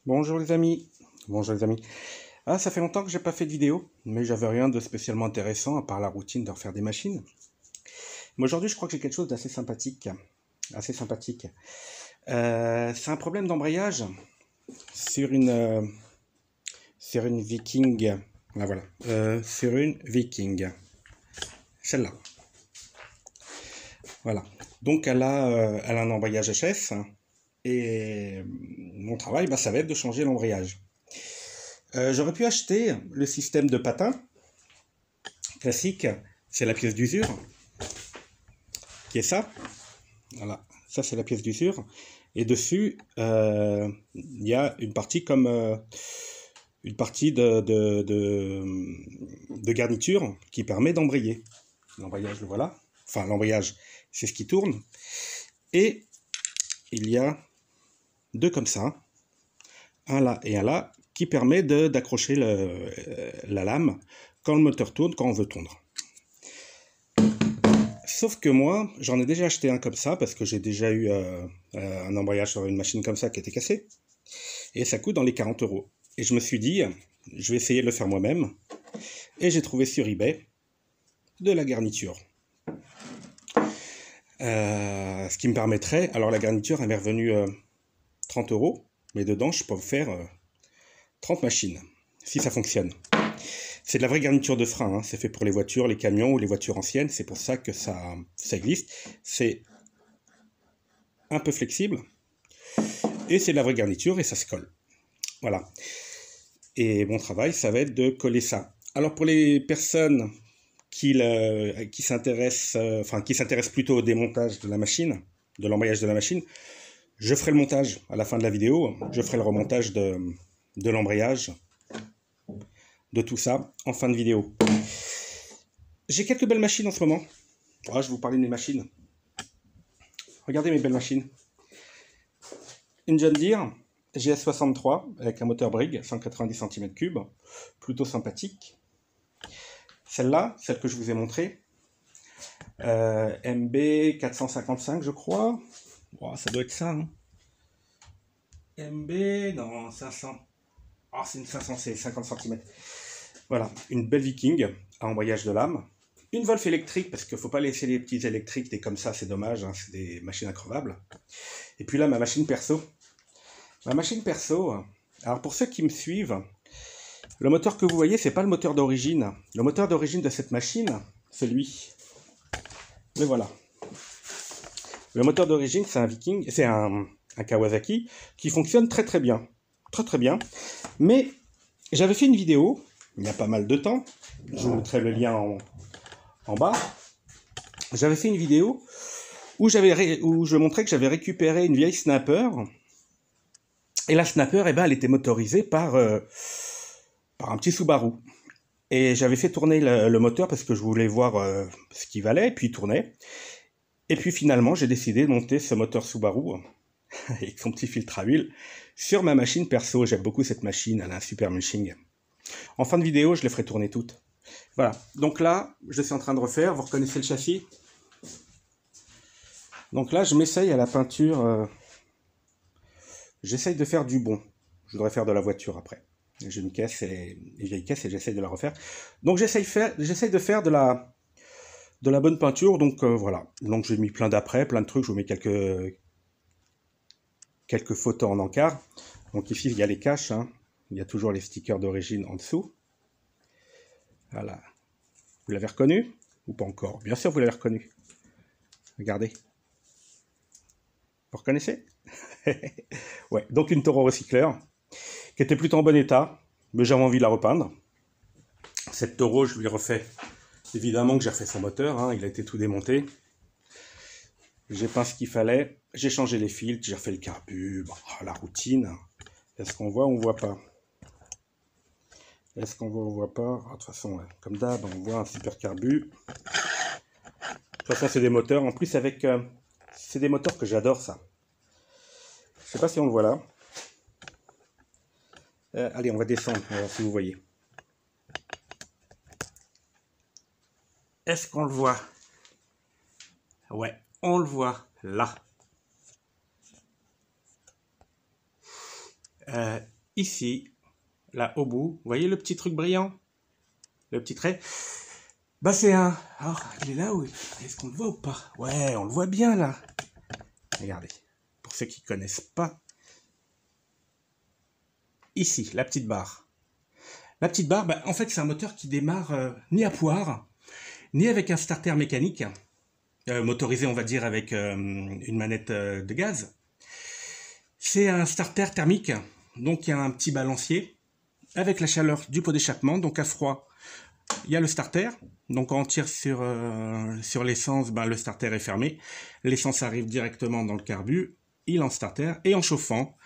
Bonjour les amis, bonjour les amis. Ah, ça fait longtemps que j'ai pas fait de vidéo, mais j'avais rien de spécialement intéressant à part la routine de refaire des machines. Mais aujourd'hui, je crois que j'ai quelque chose d'assez sympathique, assez sympathique. C'est un problème d'embrayage sur une Viking. Ah, voilà, sur une Viking, celle-là. Voilà. Donc elle a un embrayage HS et mon travail, ça va être de changer l'embrayage. J'aurais pu acheter le système de patin classique, c'est la pièce d'usure, qui est ça. Voilà, ça c'est la pièce d'usure. Et dessus, il y a une partie comme une partie de garniture qui permet d'embrayer. L'embrayage, le voilà. Enfin, l'embrayage, c'est ce qui tourne. Et il y a deux comme ça, un là et un là, qui permet d'accrocher la lame quand le moteur tourne, quand on veut tondre. Sauf que moi, j'en ai déjà acheté un comme ça, parce que j'ai déjà eu un embrayage sur une machine comme ça qui était cassée. Et ça coûte dans les 40 €. Et je me suis dit, je vais essayer de le faire moi-même. Et j'ai trouvé sur eBay de la garniture. Ce qui me permettrait, alors la garniture, elle m'est revenue 30 €, mais dedans, je peux faire 30 machines, si ça fonctionne. C'est de la vraie garniture de frein, hein. C'est fait pour les voitures, les camions ou les voitures anciennes, c'est pour ça que ça existe. C'est un peu flexible, et c'est de la vraie garniture, et ça se colle. Voilà. Et mon travail, ça va être de coller ça. Alors pour les personnes qui s'intéressent plutôt au démontage de la machine, de l'embrayage de la machine, je ferai le montage à la fin de la vidéo, je ferai le remontage de l'embrayage, de tout ça, en fin de vidéo. J'ai quelques belles machines en ce moment. Je vais vous parler de mes machines. Regardez mes belles machines. Une John Deere GS63 avec un moteur Brigg, 190 cm3, plutôt sympathique. Celle-là, celle que je vous ai montrée, MB 455 je crois. Oh, ça doit être ça. Hein. MB, non, 500. Ah, c'est une 500, c'est 50 cm. Voilà, une belle Viking à embrayage de lame. Une Wolf électrique, parce qu'il ne faut pas laisser les petits électriques, des comme ça, c'est dommage, hein, c'est des machines increvables. Et puis là, ma machine perso. Ma machine perso, alors pour ceux qui me suivent, le moteur que vous voyez, c'est pas le moteur d'origine. Le moteur d'origine de cette machine, c'est lui. Le voilà. Le moteur d'origine, c'est un Viking, c'est un Kawasaki qui fonctionne très très bien. Très très bien. Mais j'avais fait une vidéo, il y a pas mal de temps, je vous mettrai le lien en bas. J'avais fait une vidéo où je montrais que j'avais récupéré une vieille Snapper. Et la Snapper, elle était motorisée par un petit Subaru. Et j'avais fait tourner le moteur parce que je voulais voir ce qu'il valait, et puis il tournait. Et puis finalement, j'ai décidé de monter ce moteur Subaru avec son petit filtre à huile sur ma machine perso. J'aime beaucoup cette machine, elle a un super meshing. En fin de vidéo, je les ferai tourner toutes. Voilà, donc là, je suis en train de refaire, vous reconnaissez le châssis? Donc là, je m'essaye à la peinture, j'essaye de faire du bon. Je voudrais faire de la voiture après. J'ai une caisse, une vieille caisse, et j'essaye de la refaire. Donc j'essaye de faire de la bonne peinture, donc voilà. Donc j'ai mis plein d'après, plein de trucs, je vous mets quelques photos en encart. Donc ici, il y a les caches, hein. Il y a toujours les stickers d'origine en dessous. Voilà. Vous l'avez reconnu? Ou pas encore? Bien sûr, vous l'avez reconnu. Regardez. Vous reconnaissez? Ouais, donc une Toro recycleur, qui était plutôt en bon état, mais j'avais envie de la repeindre. Cette Toro, je lui ai refait, évidemment que j'ai refait son moteur, hein, il a été tout démonté. J'ai peint ce qu'il fallait, j'ai changé les filtres, j'ai refait le carbu, la routine. Est-ce qu'on voit ou on voit pas? Est-ce qu'on voit ou on voit pas? De toute façon, comme d'hab, on voit un super carbu. De toute façon, c'est des moteurs, en plus avec... c'est des moteurs que j'adore, ça. Je sais pas si on le voit là. Allez, on va descendre, on va voir si vous voyez. Est-ce qu'on le voit? Ouais, on le voit là. ici, là au bout, vous voyez le petit truc brillant? Le petit trait? Bah c'est un... Alors, il est là où... Est-ce qu'on le voit ou pas? Ouais, on le voit bien là. Regardez, pour ceux qui ne connaissent pas. Ici, la petite barre. La petite barre, bah, en fait, c'est un moteur qui démarre ni à poire, ni avec un starter mécanique, motorisé, on va dire, avec une manette de gaz. C'est un starter thermique, donc il y a un petit balancier, avec la chaleur du pot d'échappement, donc à froid, il y a le starter. Donc quand on tire sur l'essence, ben, le starter est fermé. L'essence arrive directement dans le carbu, il en starter, et en chauffant,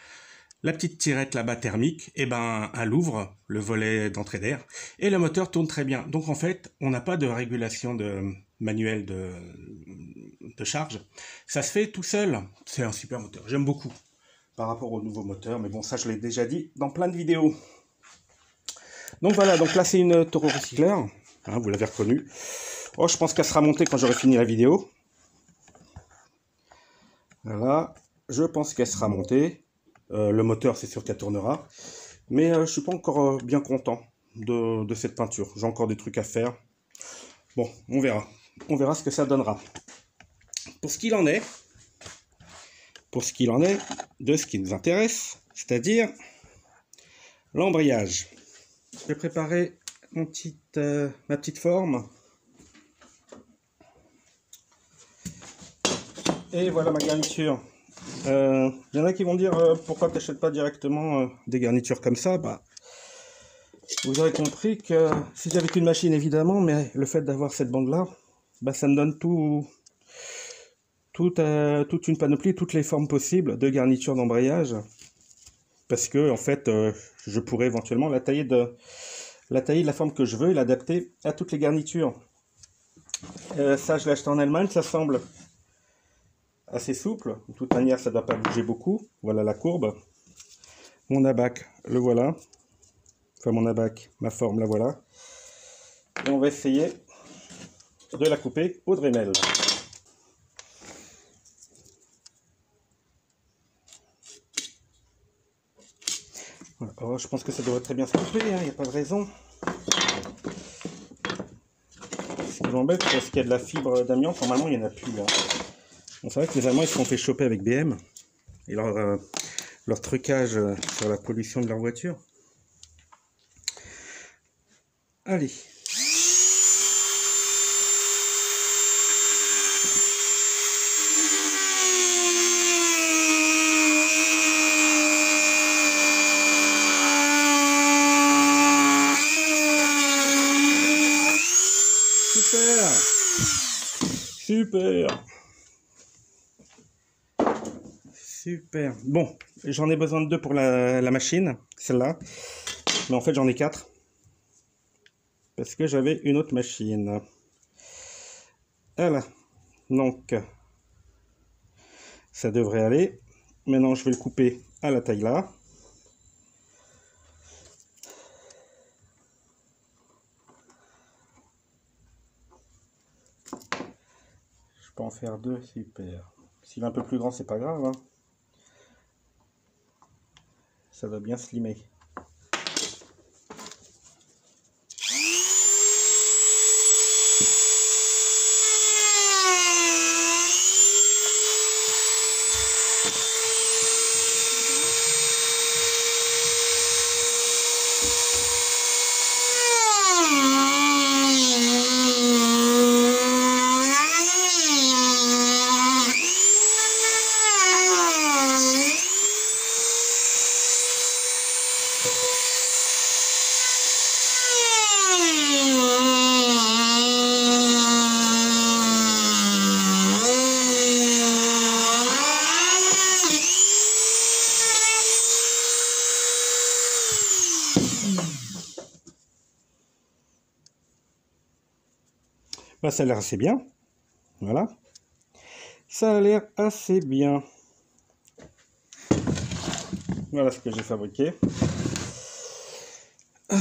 la petite tirette là-bas thermique, et ben, elle ouvre le volet d'entrée d'air et le moteur tourne très bien. Donc en fait, on n'a pas de régulation manuelle de charge. Ça se fait tout seul. C'est un super moteur. J'aime beaucoup par rapport au nouveau moteur. Mais bon, ça, je l'ai déjà dit dans plein de vidéos. Donc voilà, donc là, c'est une Toro Recycler. Hein, vous l'avez reconnu. Oh, je pense qu'elle sera montée quand j'aurai fini la vidéo. Voilà, je pense qu'elle sera montée. Le moteur, c'est sûr qu'elle tournera. Mais je ne suis pas encore bien content de cette peinture. J'ai encore des trucs à faire. Bon, on verra. On verra ce que ça donnera. Pour ce qu'il en est de ce qui nous intéresse, c'est-à-dire l'embrayage. Je vais préparer ma petite forme. Et voilà ma garniture. Il y en a qui vont dire pourquoi tu n'achètes pas directement des garnitures comme ça. Bah, vous aurez compris que si j'avais qu'une machine évidemment, mais le fait d'avoir cette bande là, bah, ça me donne toute une panoplie, toutes les formes possibles de garnitures d'embrayage. Parce que en fait, je pourrais éventuellement la tailler de la forme que je veux et l'adapter à toutes les garnitures. Ça, je l'ai acheté en Allemagne, ça semble assez souple. De toute manière, ça ne doit pas bouger beaucoup. Voilà la courbe. Mon abac, le voilà. Enfin, mon abac, ma forme, la voilà. Et on va essayer de la couper au Dremel. Voilà. Oh, je pense que ça devrait très bien se couper, il n'y a pas de raison. Ce qui m'embête, c'est qu'il y a de la fibre d'amiante. Normalement, il n'y en a plus là. Bon, c'est vrai que les Allemands, ils se sont fait choper avec BM et leur trucage sur la pollution de leur voiture. Allez. Super. Super. Super. Bon, j'en ai besoin de 2 pour la machine, celle-là. Mais en fait, j'en ai 4. Parce que j'avais une autre machine. Voilà. Donc, ça devrait aller. Maintenant, je vais le couper à la taille là. Je peux en faire 2, super. S'il est un peu plus grand, c'est pas grave, hein. Ça doit bien slimer. Bah, ça a l'air assez bien. Voilà. Ça a l'air assez bien. Voilà ce que j'ai fabriqué. Vous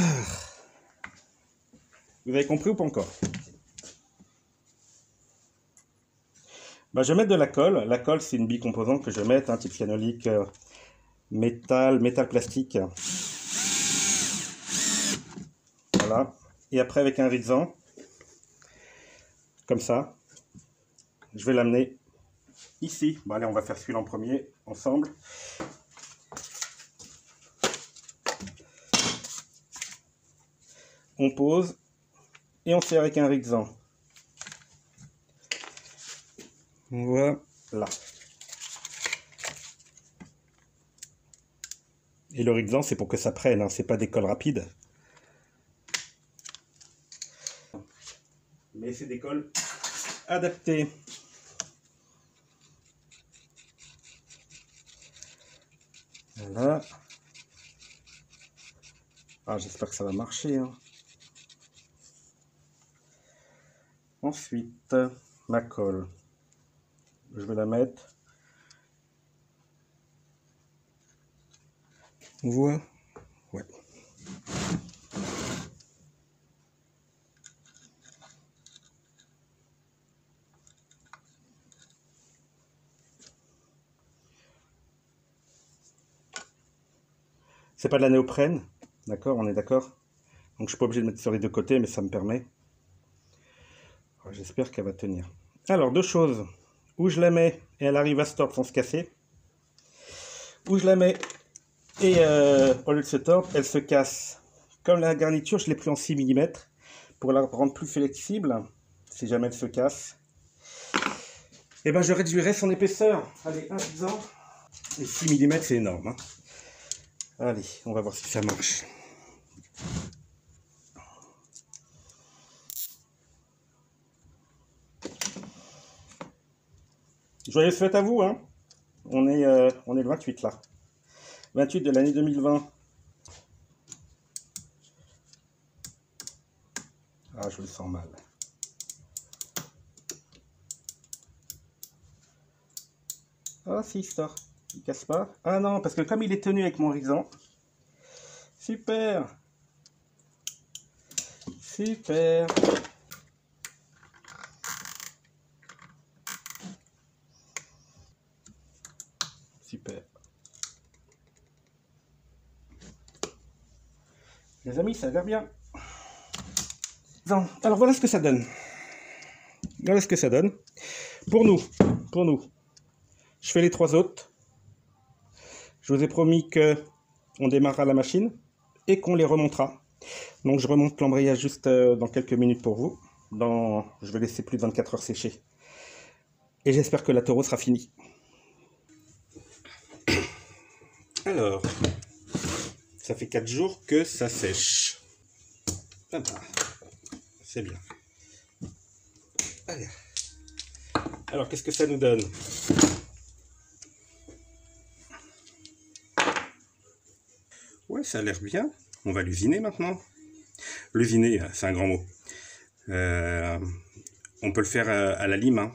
avez compris ou pas encore? Bah, je vais mettre de la colle. La colle, c'est une bicomposante que je vais mettre, un type phénolique métal plastique. Voilà. Et après avec un rixan, comme ça, je vais l'amener ici. Bon allez, on va faire celui-là en premier, ensemble. On pose et on serre avec un rixan. Voilà. Et le rixan, c'est pour que ça prenne, hein, c'est pas des colles rapides. Mais c'est des colles adaptées. Voilà. Ah, j'espère que ça va marcher, hein. Ensuite, ma colle. Je vais la mettre. On voit? Ouais. C'est pas de la néoprène, d'accord? On est d'accord? Donc je suis pas obligé de mettre sur les deux côtés, mais ça me permet. J'espère qu'elle va tenir. Alors, deux choses. Où je la mets et elle arrive à se tordre sans se casser. Où je la mets et au lieu de se tordre, elle se casse. Comme la garniture, je l'ai pris en 6 mm pour la rendre plus flexible, si jamais elle se casse. Et ben je réduirai son épaisseur. Allez, 1 ans. Et 6 mm, c'est énorme, hein. Allez, on va voir si ça marche. Joyeuses fêtes à vous, hein. On est le 28 là. 28 de l'année 2020. Ah, je le sens mal. Ah, si, il sort. Il casse pas. Ah non, parce que comme il est tenu avec mon rixan. Super. Super. Super. Les amis, ça a l'air bien. Bon, alors voilà ce que ça donne. Voilà ce que ça donne. Pour nous, je fais les 3 autres. Je vous ai promis que on démarrera la machine et qu'on les remontera. Donc je remonte l'embrayage juste dans quelques minutes pour vous. Je vais laisser plus de 24 heures sécher. Et j'espère que la taureau sera finie. Alors, ça fait 4 jours que ça sèche. Ah bah, c'est bien. Allez. Alors, qu'est-ce que ça nous donne? Ouais, ça a l'air bien. On va l'usiner maintenant. L'usiner, c'est un grand mot. On peut le faire à la lime, hein.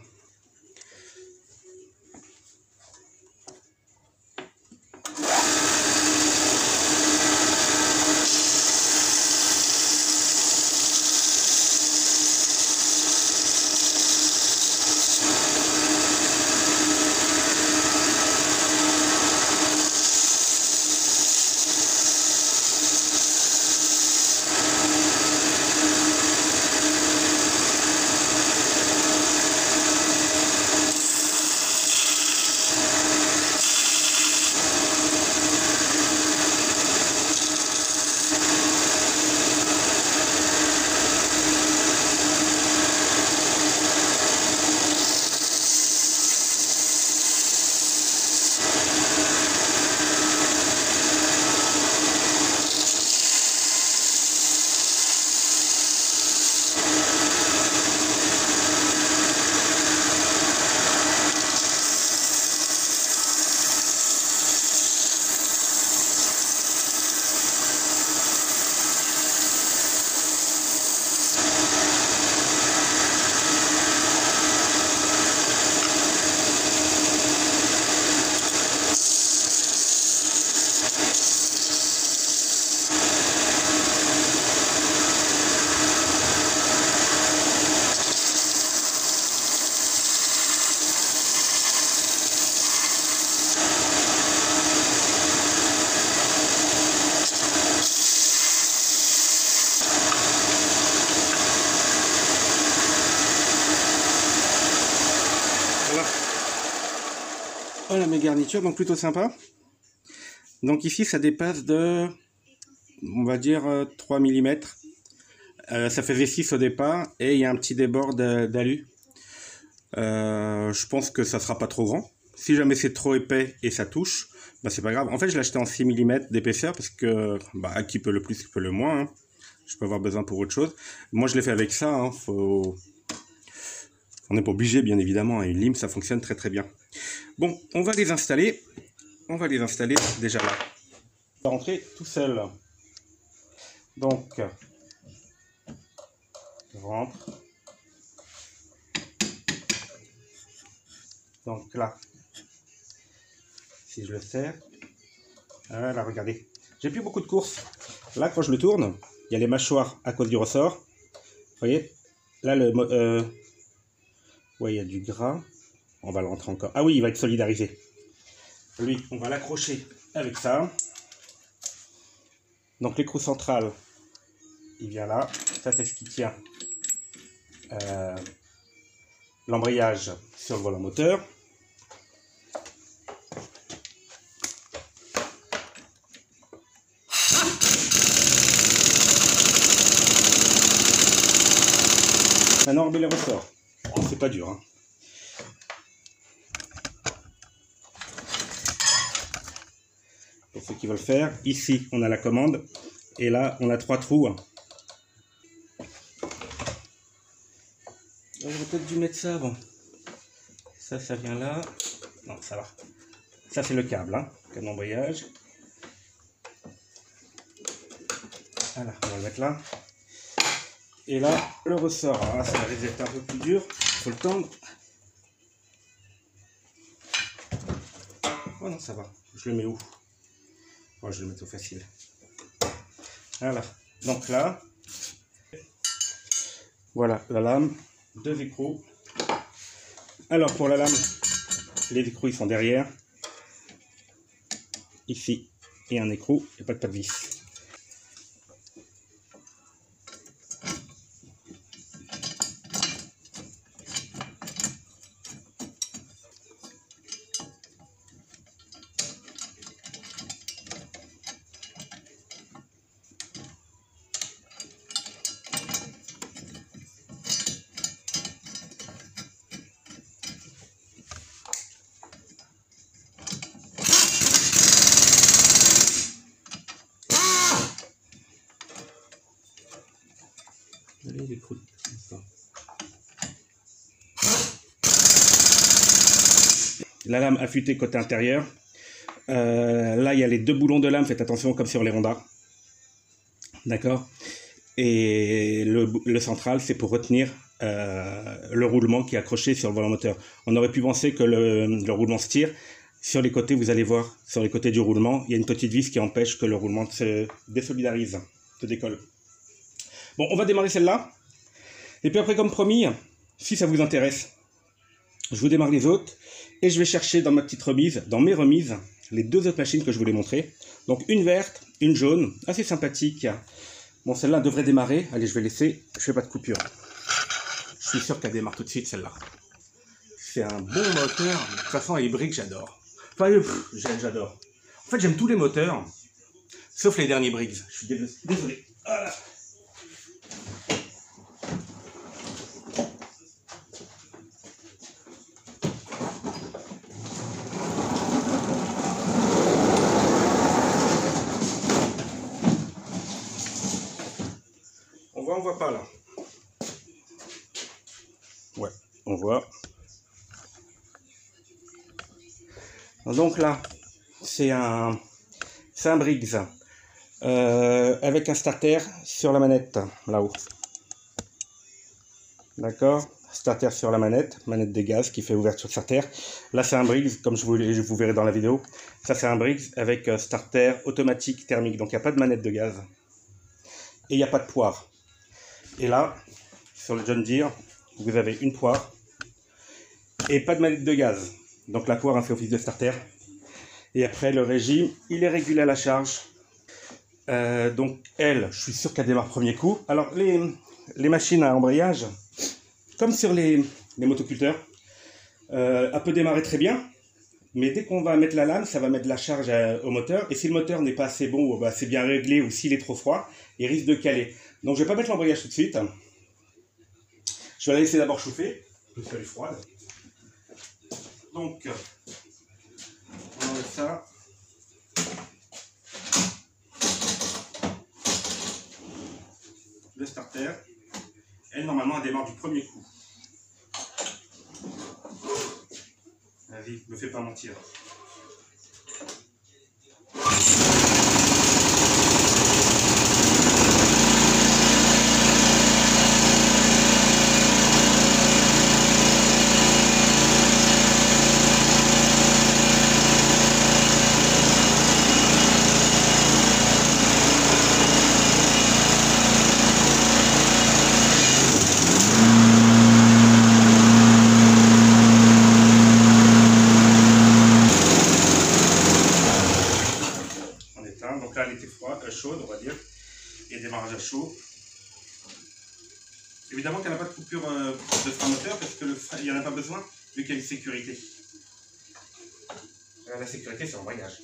voilà mes garnitures, donc plutôt sympa. Donc ici ça dépasse de, on va dire 3 mm. Ça faisait 6 au départ et il y a un petit débord d'alu. Je pense que ça sera pas trop grand. Si jamais c'est trop épais et ça touche, bah c'est pas grave. En fait je l'ai acheté en 6 mm d'épaisseur parce que bah, qui peut le plus, qui peut le moins. Hein. Je peux avoir besoin pour autre chose. Moi je l'ai fait avec ça. Hein. On n'est pas obligé bien évidemment. Une lime ça fonctionne très très bien. Bon, on va les installer. On va les installer déjà là. On va rentrer tout seul. Donc, je rentre. Donc là, si je le serre, voilà, regardez. J'ai plus beaucoup de courses. Là, quand je le tourne, il y a les mâchoires à cause du ressort. Vous voyez, là, ouais, il y a du gras. On va le rentrer encore. Ah oui, il va être solidarisé. Lui, on va l'accrocher avec ça. Donc l'écrou central, il vient là. Ça, c'est ce qui tient l'embrayage sur le volant moteur. Maintenant, on remet les ressorts. Oh, c'est pas dur, hein. Pour ceux qui veulent faire, ici, on a la commande. Et là, on a 3 trous. J'aurais peut-être dû mettre ça avant. Ça vient là. Non, ça va. Ça, c'est le câble, hein. Câble d'embrayage. Voilà, on va le mettre là. Et là, le ressort. Alors là, ça va être un peu plus dur. Il faut le tendre. Oh non, ça va. Je le mets où? Oh, je vais le mettre au facile. Voilà. Donc là, voilà la lame. 2 écrous. Alors pour la lame, les écrous ils sont derrière. Ici, et un écrou, et pas de vis. Les écrous. La lame affûtée côté intérieur. Là, il y a les 2 boulons de lame. Faites attention comme sur les Honda. D'accord. Et le central, c'est pour retenir le roulement qui est accroché sur le volant moteur. On aurait pu penser que le roulement se tire. Sur les côtés, vous allez voir, sur les côtés du roulement, il y a une petite vis qui empêche que le roulement se désolidarise, se décolle. Bon, on va démarrer celle-là. Et puis après, comme promis, si ça vous intéresse, je vous démarre les autres. Et je vais chercher dans ma petite remise, dans mes remises, les 2 autres machines que je voulais montrer. Donc une verte, une jaune, assez sympathique. Bon, celle-là devrait démarrer. Allez, je vais laisser, je fais pas de coupure. Je suis sûr qu'elle démarre tout de suite, celle-là. C'est un bon moteur. De toute façon, les briques, j'adore. Enfin, j'adore. En fait, j'aime tous les moteurs, sauf les derniers Briggs. Je suis désolé. Voilà. On voit pas là. Ouais, on voit. Donc là, c'est un Briggs avec un starter sur la manette, là-haut. D'accord? Starter sur la manette des gaz qui fait ouverture starter. Là, c'est un Briggs, comme je vous verrai dans la vidéo. Ça, c'est un Briggs avec starter automatique thermique. Donc, il n'y a pas de manette de gaz. Et il n'y a pas de poire. Et là, sur le John Deere, vous avez une poire et pas de manette de gaz. Donc la poire a fait office de starter. Et après, le régime, il est régulé à la charge. Donc elle, je suis sûr qu'elle démarre premier coup. Alors les machines à embrayage, comme sur les motoculteurs, elle peut démarrer très bien. Mais dès qu'on va mettre la lame, ça va mettre la charge au moteur. Et si le moteur n'est pas assez bon ou assez bien réglé ou s'il est trop froid, il risque de caler. Donc je ne vais pas mettre l'embrayage tout de suite. Je vais la laisser d'abord chauffer, parce qu'elle est froide. Donc, on enlève ça. Le starter. Elle, normalement, elle démarre du premier coup. Vas-y, me fais pas mentir. Donc là, elle était chaude, on va dire, et démarrage à chaud. Évidemment qu'elle n'a pas de coupure de frein moteur parce qu'il n'y en a pas besoin vu qu'il y a une sécurité. La sécurité, c'est l'embrayage.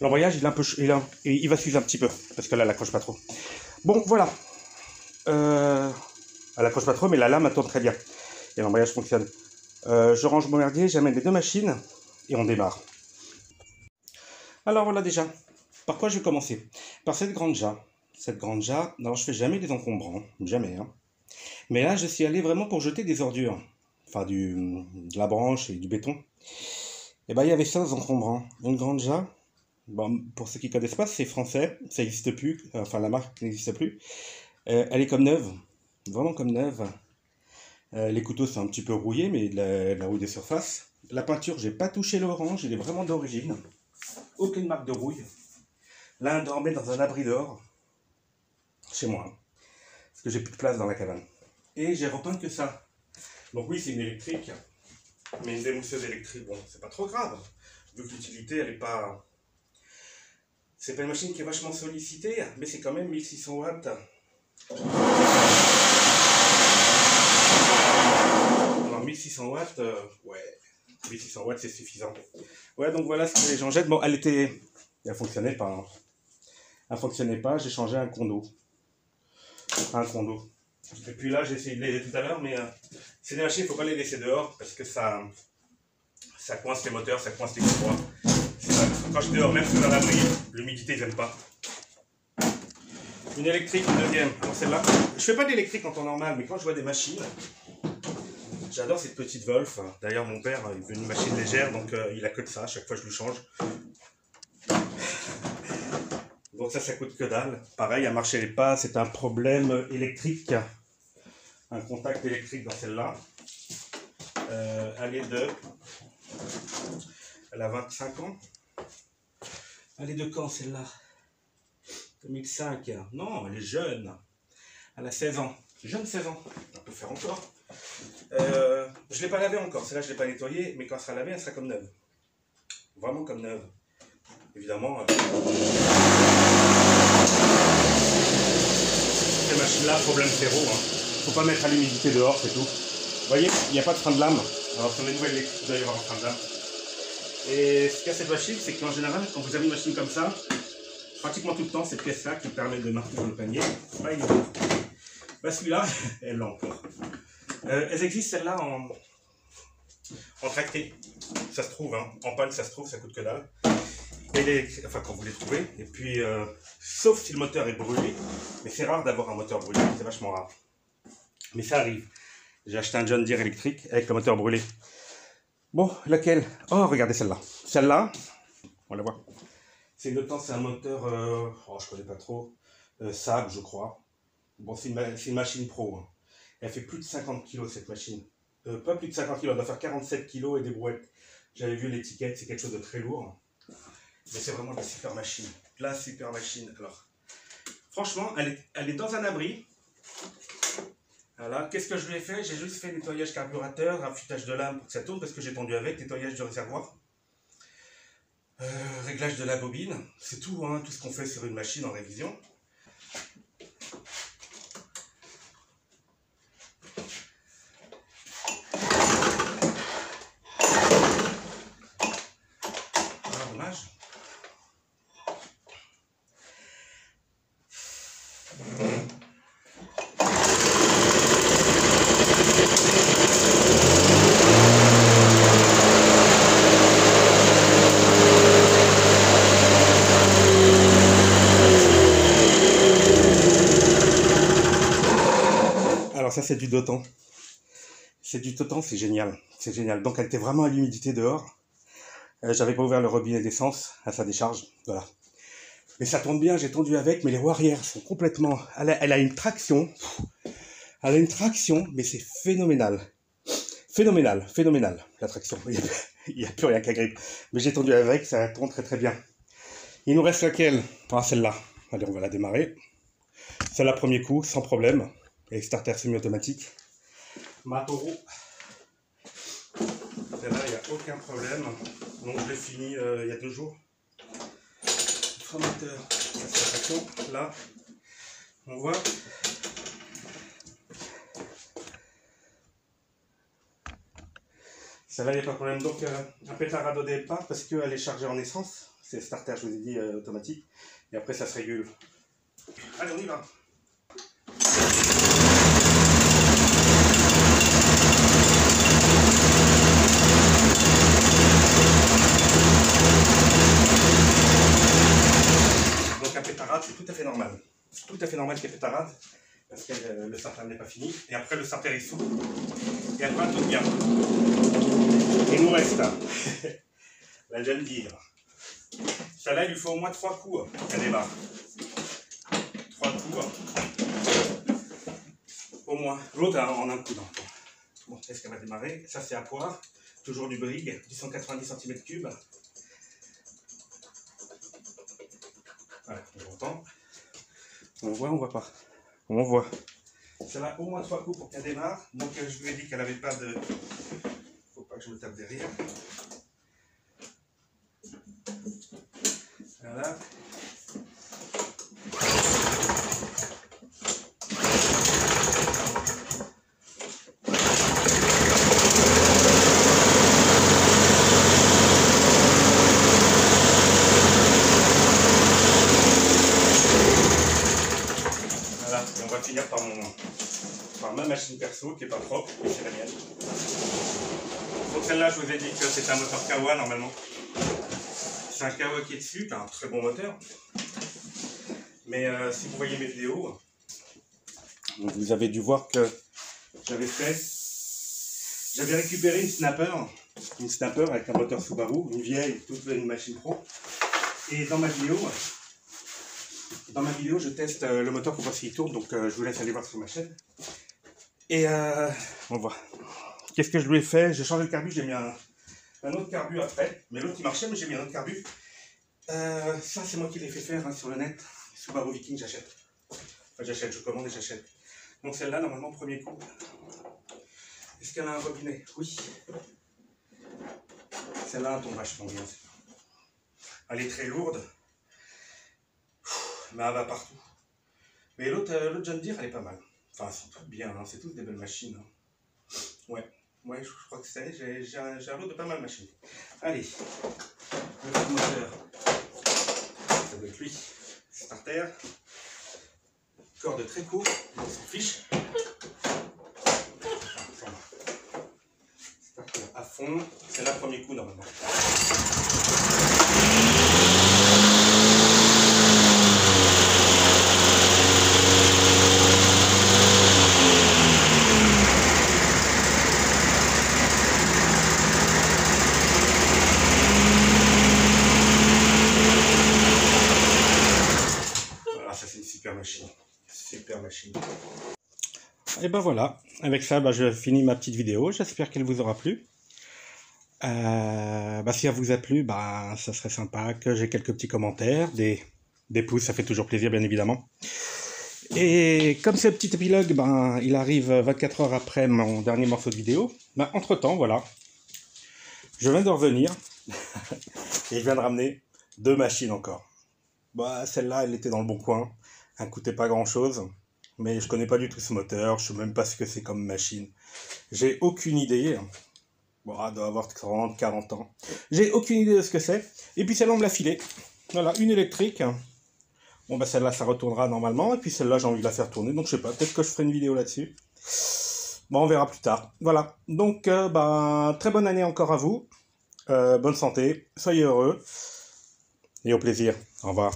L'embrayage, il va s'user un petit peu, parce que là, elle accroche pas trop. Bon, voilà. Elle accroche pas trop, mais la lame, elle tourne très bien. Et l'embrayage fonctionne. Je range mon merdier, j'amène les deux machines, et on démarre. Alors, voilà déjà. Par quoi je vais commencer? Par cette Granja. Cette Granja, alors je fais jamais des encombrants, jamais. Hein. Mais là, je suis allé vraiment pour jeter des ordures. Enfin, de la branche et du béton. Et ben, il y avait ça aux encombrants. Une Granja. Bon, pour ceux qui ne connaissent pas, c'est français, ça n'existe plus, enfin la marque n'existe plus. Elle est comme neuve, vraiment comme neuve. Les couteaux sont un petit peu rouillés, mais de la rouille de surface. La peinture, j'ai pas touché l'orange, il est vraiment d'origine. Aucune marque de rouille. Là, on dormait dans un abri d'or, chez moi, parce que j'ai plus de place dans la cabane. Et j'ai repeint que ça. Donc oui, c'est une électrique, mais une démousseuse électrique, bon, c'est pas trop grave, vu que l'utilité, elle est pas... C'est pas une machine qui est vachement sollicitée, mais c'est quand même 1600 watts. Alors 1600 watts, ouais, 1600 watts c'est suffisant. Ouais, donc voilà ce que les gens jettent. Bon, elle fonctionnait pas. Hein. Elle fonctionnait pas, j'ai changé un condo. Et puis là, j'ai essayé de l'aider tout à l'heure, mais c'est des machines, il ne faut pas les laisser dehors parce que ça coince les moteurs, ça coince les courroies. Quand je suis dehors, même sous un abri, l'humidité, ils n'aiment pas. Une électrique, une deuxième. Alors celle-là, je fais pas d'électrique en temps normal, mais quand je vois des machines, j'adore cette petite Wolf. D'ailleurs, mon père, il veut une machine légère, donc il a que de ça. À chaque fois, je lui change. Donc ça coûte que dalle. Pareil, elle marchait pas. C'est un problème électrique. Un contact électrique dans celle-là. Elle a 25 ans. Elle est de quand celle-là? 2005. Non, elle est jeune. Elle a 16 ans. Jeune 16 ans. On peut faire encore. Je ne l'ai pas lavée encore. Celle-là, je ne l'ai pas nettoyée. Mais quand elle sera lavée, elle sera comme neuve. Vraiment comme neuve. Évidemment. Ces machines-là, problème zéro. Il ne faut pas mettre à l'humidité dehors, c'est tout. Vous voyez, il n'y a pas de frein de lame. Alors sur les nouvelles électriques, vous allez avoir un frein de lame. Et ce qu'il y a cette machine, c'est qu'en général, quand vous avez une machine comme ça, pratiquement tout le temps, cette pièce-là qui permet de maintenir le panier, bah, il est bon. Bah, celui-là, elle l'a encore. Elles existent, celles-là, en tracté. Ça se trouve, hein. En panne, ça se trouve, ça coûte que dalle. Enfin, quand vous les trouvez. Et puis, sauf si le moteur est brûlé, mais c'est rare d'avoir un moteur brûlé, c'est vachement rare. Mais ça arrive. J'ai acheté un John Deere électrique avec le moteur brûlé. Bon, laquelle? Oh, regardez celle-là. Celle-là, on la voit. C'est un moteur, je connais pas trop, Saab, je crois. Bon, c'est une machine pro. Hein. Elle fait plus de 50 kg cette machine. Pas plus de 50 kg, elle doit faire 47 kg et des brouettes. J'avais vu l'étiquette, c'est quelque chose de très lourd. Mais c'est vraiment la super machine. La super machine. Alors, franchement, elle est dans un abri. Voilà. Qu'est-ce que je lui ai fait? J'ai juste fait nettoyage carburateur, affûtage de lame pour que ça tourne parce que j'ai tendu avec, nettoyage du réservoir. Réglage de la bobine. C'est tout, hein, tout ce qu'on fait sur une machine en révision. Alors ça c'est du Dotan. C'est du Dotan, c'est génial. C'est génial. Donc elle était vraiment à l'humidité dehors. J'avais pas ouvert le robinet d'essence à sa décharge. Voilà. Mais ça tourne bien, j'ai tendu avec, mais les roues arrière sont complètement... Elle a une traction. Elle a une traction, mais c'est phénoménal. Phénoménal, la traction. Il n'y a plus rien qu'à gripper. Mais j'ai tendu avec, ça tourne très très bien. Il nous reste laquelle? Ah, celle-là. Allez, on va la démarrer. Celle-là, premier coup, sans problème. Avec starter semi-automatique. Ma Toro. Celle-là, il n'y a aucun problème. Donc je l'ai fini il y a 2 jours. Moteur, ça c'est la traction. Là, on voit. Celle-là, il n'y a pas de problème. Donc un pétard au départ parce qu'elle est chargée en essence. C'est starter, je vous ai dit, automatique. Et après, ça se régule. Allez, on y va. Donc un pétarade, c'est tout à fait normal. C'est tout à fait normal qu'il y ait pétarade, parce que le starter n'est pas fini. Et après, le starter est sous. Et après, tout bien. Il nous reste la John Deere. Celle-là, il lui faut au moins 3 coups pour qu'elle démarre. 3 coups. Au moins. L'autre en un coup. Bon, est-ce qu'elle va démarrer? Ça, c'est à poire. Toujours du Brig, du 190 cm3. Voilà, on entend. On voit, on voit pas. On voit. Celle-là, au moins 3 coups pour qu'elle démarre. Donc, je vous ai dit qu'elle n'avait pas de... Faut pas que je me tape derrière. Voilà. Voilà, et on va finir par ma machine perso qui n'est pas propre, et c'est la mienne. Donc celle-là, je vous ai dit que c'est un moteur Kawa normalement. C'est un Kawa qui est dessus, qui a un très bon moteur. Mais si vous voyez mes vidéos, vous avez dû voir que j'avais récupéré une snapper avec un moteur Subaru, une vieille, une machine pro. Et dans ma vidéo, je teste le moteur pour voir s'il tourne, donc je vous laisse aller voir sur ma chaîne. Et on voit. Qu'est-ce que je lui ai fait? J'ai changé le carbu, j'ai mis un autre carbu après, mais l'autre il marchait, mais j'ai mis un autre carbu. Ça c'est moi qui l'ai fait faire hein, sur le net. Subaru Viking, j'achète. Enfin j'achète, je commande et j'achète. Donc celle-là, normalement, premier coup. Est-ce qu'elle a un robinet? Oui. Celle-là, elle tombe vachement bien. Elle est très lourde. Mais elle va partout. Mais l'autre John Deere, elle est pas mal. Enfin, elles sont toutes bien, hein. C'est toutes des belles machines. Hein. Ouais, je crois que c'est. J'ai un lot de pas mal de machines. Allez, le petit moteur. Ça doit être lui. Starter. Corde très court, on s'en fiche. Starter à fond. C'est là le premier coup normalement. machine. Super machine. Et ben voilà, avec ça, je finis ma petite vidéo. J'espère qu'elle vous aura plu. Si elle vous a plu, ça serait sympa que j'ai quelques petits commentaires, des pouces, ça fait toujours plaisir, bien évidemment. Et comme ce petit épilogue, il arrive 24 heures après mon dernier morceau de vidéo, entre-temps, voilà, je viens de revenir et je viens de ramener 2 machines encore. Celle-là, elle était dans le bon coin, elle ne coûtait pas grand-chose, mais je connais pas du tout ce moteur, je sais même pas ce que c'est comme machine. J'ai aucune idée. Elle doit avoir 30, 40 ans. J'ai aucune idée de ce que c'est. Et puis celle-là, on me l'a filée. Voilà, une électrique. Celle-là, ça retournera normalement. Et puis celle-là, j'ai envie de la faire tourner. Donc, je sais pas, peut-être que je ferai une vidéo là-dessus. On verra plus tard. Voilà. Donc, très bonne année encore à vous. Bonne santé. Soyez heureux. Et au plaisir. Au revoir.